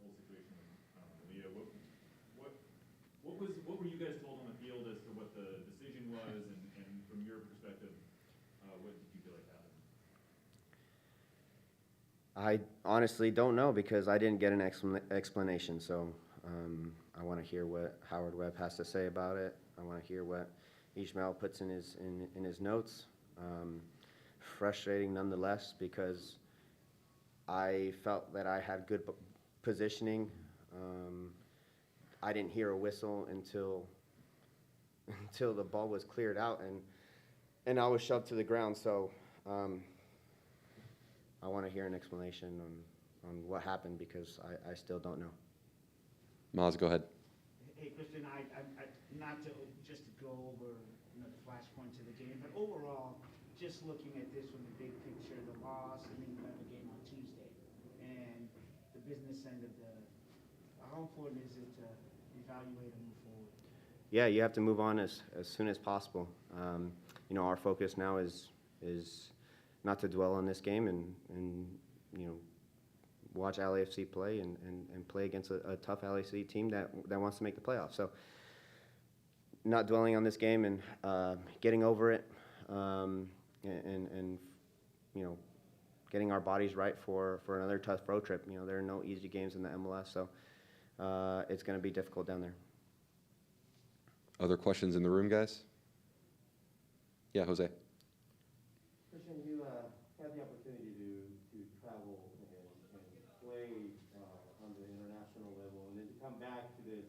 whole situation with Leah. What were you guys told on the field as to what the decision was, and from your perspective, what did you feel like happened? I honestly don't know because I didn't get an explanation. So I want to hear what Howard Webb has to say about it. I want to hear what Ishmael puts in his notes. Frustrating nonetheless because I felt that I had good positioning. I didn't hear a whistle until the ball was cleared out and I was shoved to the ground. So I want to hear an explanation on what happened because I still don't know. Maz, go ahead. Hey, Cristian, I not to just to go over the flashpoints of the game, but overall, just looking at this from the big picture, the loss, I mean, you have a game on Tuesday, and the business end of how important is it to evaluate and move forward? Yeah, you have to move on as soon as possible. Our focus now is not to dwell on this game and watch LAFC play and play against a tough LAFC team that wants to make the playoffs. So not dwelling on this game and getting over it and getting our bodies right for another tough road trip. There are no easy games in the MLS, so it's going to be difficult down there. Other questions in the room, guys? Yeah, Jose. Cristian, you had the opportunity to travel and play on the international level, and then to come back to this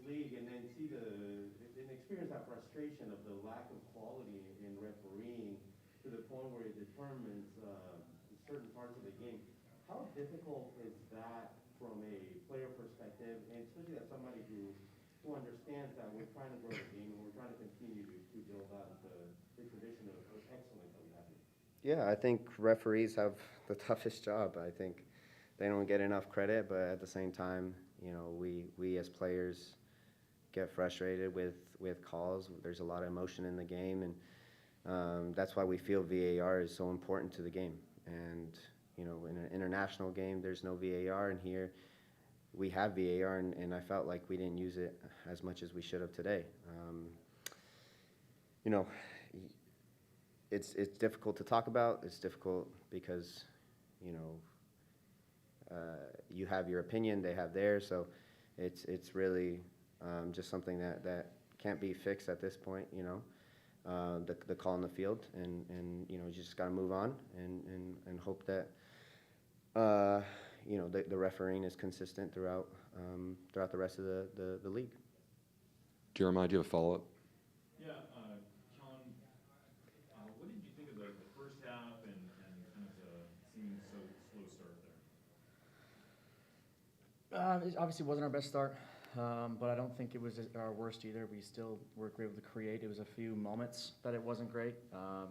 league and then see and experience that frustration of the lack of quality in refereeing to the point where it determines certain parts of the game. How difficult is that from a player perspective, and especially as somebody who understands that we're trying to grow the game and we're trying to continue to build out the tradition of excellence that we have here? Yeah, I think referees have the toughest job. I think they don't get enough credit, but at the same time, we as players get frustrated with calls. There's a lot of emotion in the game, and that's why we feel VAR is so important to the game. And in an international game, there's no VAR, and here we have VAR, and I felt like we didn't use it as much as we should have today. It's difficult to talk about. It's difficult because, you have your opinion, they have theirs, so it's really just something that can't be fixed at this point, the call in the field, and you just got to move on and hope that the refereeing is consistent throughout the rest of the league. Jeremiah, do you have a follow-up? Yeah, Kelyn, what did you think of the first half and kind of the seeming so slow start there? It obviously wasn't our best start, but I don't think it was our worst either. We still were able to create. It was a few moments that it wasn't great.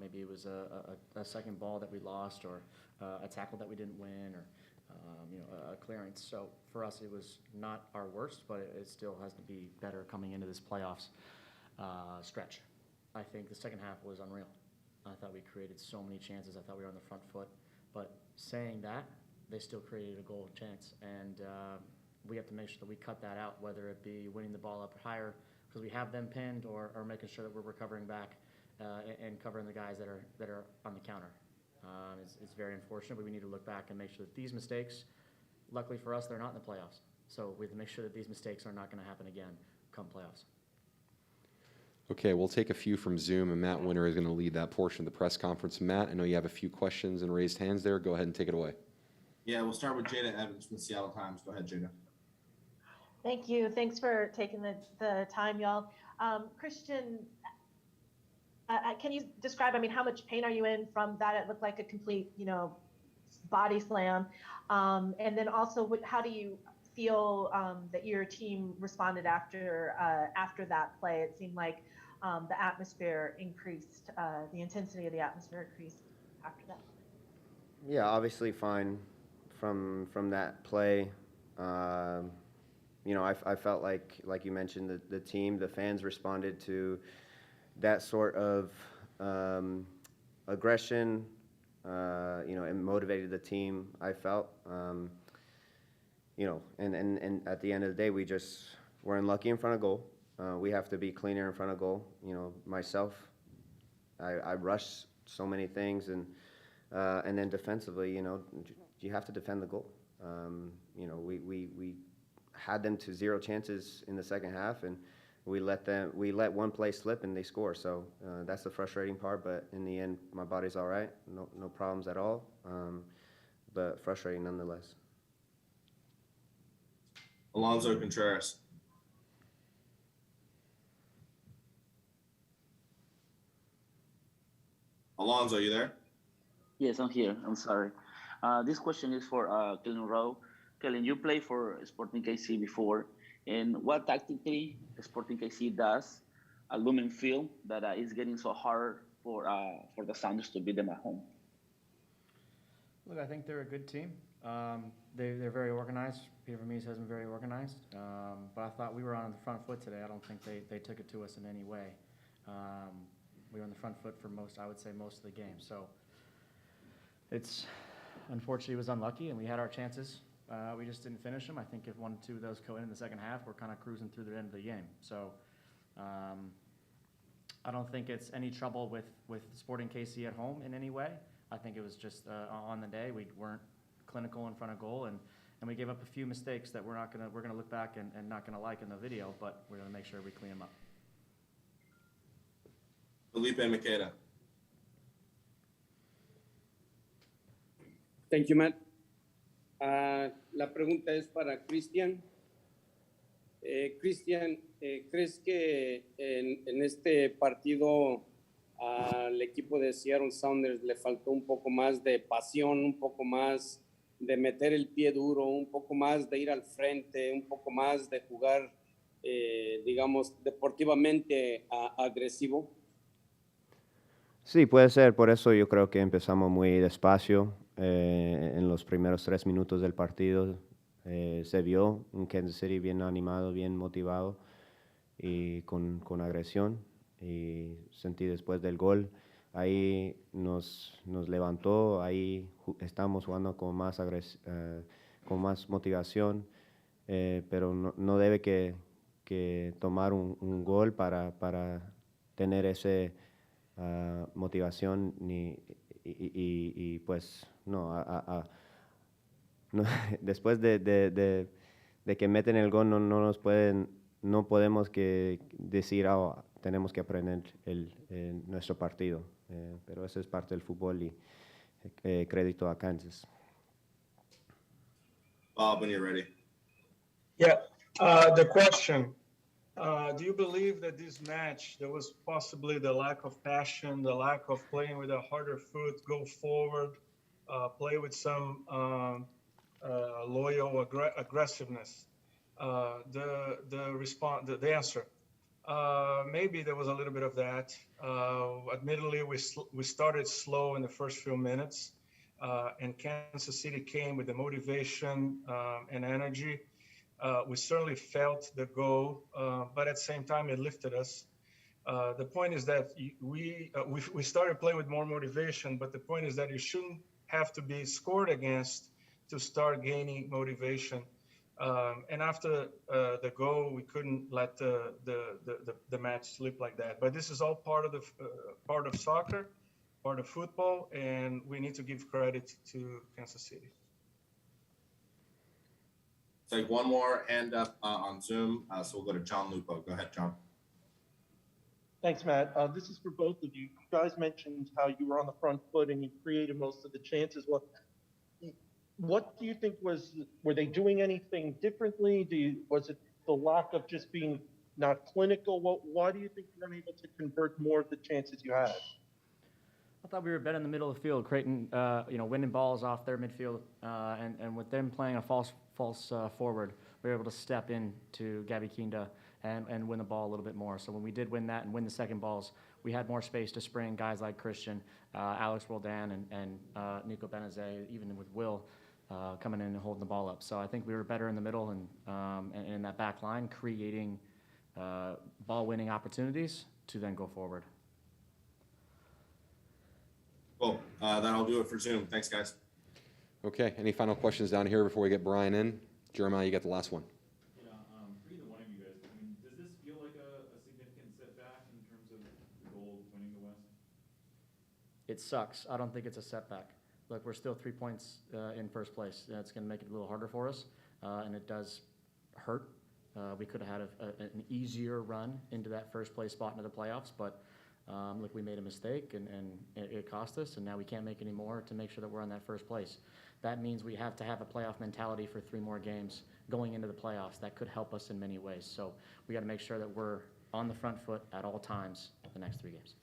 Maybe it was a second ball that we lost, or a tackle that we didn't win, or a clearance. So for us, it was not our worst, but it still has to be better coming into this playoffs stretch. I think the second half was unreal. I thought we created so many chances. I thought we were on the front foot. But saying that, they still created a goal chance. And we have to make sure that we cut that out, whether it be winning the ball up higher because we have them pinned, or making sure that we're recovering back and covering the guys that are on the counter. It's very unfortunate, but we need to look back and make sure that these mistakes, luckily for us, they're not in the playoffs. So we have to make sure that these mistakes are not going to happen again come playoffs. Okay, we'll take a few from Zoom, and Matt Winter is going to lead that portion of the press conference. Matt, I know you have a few questions and raised hands there. Go ahead and take it away. Yeah, we'll start with Jada Evans from the Seattle Times. Go ahead, Jada. Thank you. Thanks for taking the time, y'all. Cristian, can you describe, how much pain are you in from that? It looked like a complete, body slam. And then also, how do you feel that your team responded after that play? It seemed like the atmosphere increased, the intensity of the atmosphere increased after that. Yeah, obviously fine from that play. I felt like you mentioned, the team, the fans responded to that sort of aggression. It motivated the team, I felt. and at the end of the day, we're unlucky in front of goal. We have to be cleaner in front of goal. Myself, I rush so many things, and then defensively, you have to defend the goal. We had them to 0 chances in the second half, and we let one play slip and they score. So that's the frustrating part. But in the end, my body's all right. No problems at all. But frustrating nonetheless. Alonso Contreras. Alonso, you there? Yes, I'm here. I'm sorry. This question is for Kelyn Rowe. Kelyn, you played for Sporting KC before, and what tactically Sporting KC does at Lumen Field that is getting so hard for the Sounders to beat them at home? Look, I think they're a good team. They're very organized. Peter Vermees has been very organized. But I thought we were on the front foot today. I don't think they took it to us in any way. We were on the front foot for most of the game. So unfortunately, it was unlucky, and we had our chances. We just didn't finish them. I think if 1 or 2 of those go in the second half, we're kind of cruising through the end of the game. So I don't think it's any trouble with Sporting KC at home in any way. I think it was just on the day we weren't clinical in front of goal, and we gave up a few mistakes that we're gonna look back and not gonna like in the video, but we're gonna make sure we clean them up. Felipe Maqueda. Thank you, Matt. La pregunta es para Cristian. Cristian, ¿crees que en este partido al equipo de Seattle Sounders le faltó un poco más de pasión, un poco más de meter el pie duro, un poco más de ir al frente, un poco más de jugar, digamos, deportivamente agresivo? Sí, puede ser. Por eso yo creo que empezamos muy despacio. En los primeros 3 minutos del partido se vio un Kansas City bien animado, bien motivado y con agresión. Y sentí después del gol, ahí nos levantó, ahí estamos jugando con más motivación, pero no debe que tomar un gol para tener esa motivación y pues no, después de que meten el gol no podemos que decir tenemos que aprender nuestro partido, pero eso es parte del fútbol y crédito a Kansas. Bob, when you're ready. Yeah, the question, do you believe that this match, there was possibly the lack of passion, the lack of playing with a harder foot, go forward, play with some loyal aggressiveness? The answer, maybe there was a little bit of that. Admittedly, we started slow in the first few minutes, and Kansas City came with the motivation and energy. We certainly felt the goal, but at the same time, it lifted us. The point is that we started playing with more motivation, but the point is that you shouldn't have to be scored against to start gaining motivation. And after the goal, we couldn't let the match slip like that. But this is all part of soccer, part of football, and we need to give credit to Kansas City. Take one more hand up on Zoom, so we'll go to John Lupo. Go ahead, John. Thanks, Matt. This is for both of you. You guys mentioned how you were on the front foot and you created most of the chances. What do you think were they doing anything differently? Was it the lack of just being not clinical? Why do you think you weren't able to convert more of the chances you had? I thought we were better in the middle of the field, creating, winning balls off their midfield, and with them playing a false forward, we were able to step into Gabby Kinda and win the ball a little bit more. So when we did win that and win the second balls, we had more space to spring guys like Cristian, Alex Roldan, and Nico Benazet, even with Will coming in and holding the ball up. So I think we were better in the middle and in that back line, creating ball-winning opportunities to then go forward. Cool. That'll do it for Zoom. Thanks, guys. Okay, any final questions down here before we get Brian in? Jeremiah, you got the last one. Yeah, for either one of you guys, I mean, does this feel like a significant setback in terms of the goal of winning the West? It sucks. I don't think it's a setback. Look, we're still 3 points in first place. That's going to make it a little harder for us, and it does hurt. We could have had an easier run into that first place spot into the playoffs, but look, we made a mistake, and it cost us, and now we can't make any more to make sure that we're on that first place. That means we have to have a playoff mentality for 3 more games going into the playoffs. That could help us in many ways. So we got to make sure that we're on the front foot at all times the next 3 games.